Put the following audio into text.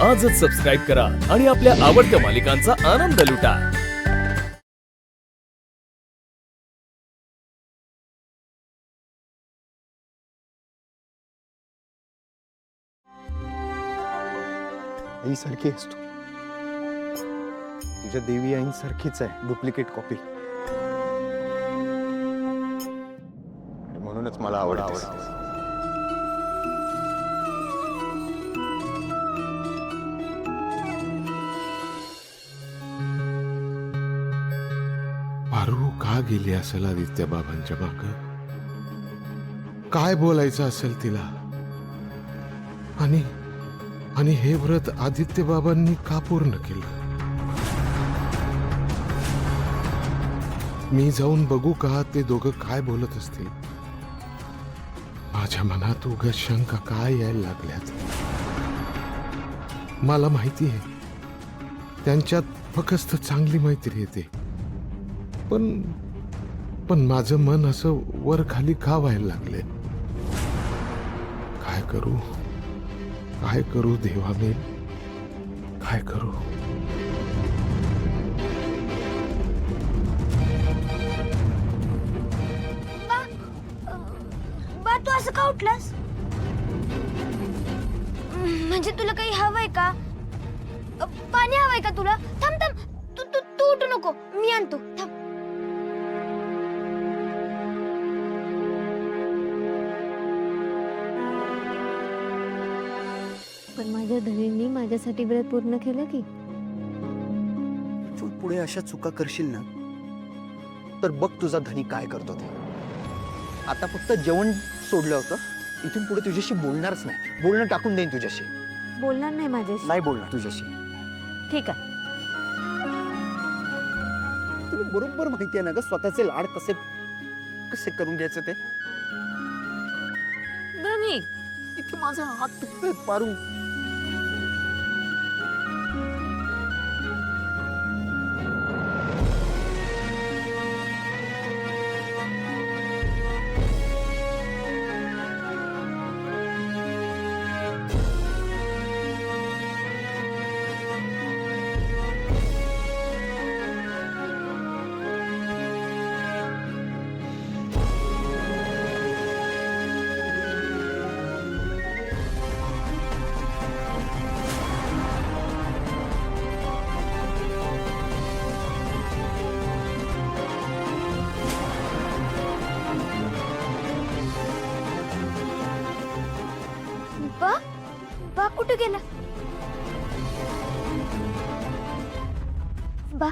आजच सबस्क्राईब करा आणि आपल्या आवडत्या मालिकांचा आनंद लुटा। आईसारखी आहेस तू, तुझ्या देवी आईंसारखीच आहे, डुप्लिकेट कॉपी। म्हणूनच मला आवडतेस। पारू का गेली असेल आदित्य बाबांच्या माग? काय बोलायचं असेल तिला? आणि हे व्रत आदित्य बाबांनी का पूर्ण केलं? मी जाऊन बघू का ते दोघं काय बोलत असतील? माझ्या मनात उगाच शंका काय यायला लागल्यात? मला माहिती आहे त्यांच्यात फक्त चांगली मैत्री येते, पण माझं मन असं वर खाली का व्हायला लागले? काय करू देवा, मी काय करू? बा तू असं का उठलास? म्हणजे तुला काही हवंय का? पाणी हवंय का तुला? थांब थांब, तू तू तू उठू नको, मी आणतो, थांब। पण माझ्या धनींनी माझ्यासाठी व्रत पूर्ण केलं की? तू पुढे अशा चुका करशील ना तर बघ तुझा धनी काय करतो ते। आता फक्त जेवण सोडलं होतं, इथून पुढे तुझ्याशी बोलणारच नाही, बोलणं टाकून देईन तुझ्याशी। बोलणार नाही माझ्याशी? नाही बोलणार तुझ्याशी। ठीक आहे। तुला बरोबर माहिती आहे ना ग स्वतःचे लाड कसे कसे करून घ्यायचे ते। धनी, इथे माझा हात दुखतोय पारू। बा बा कुठे गेला? बा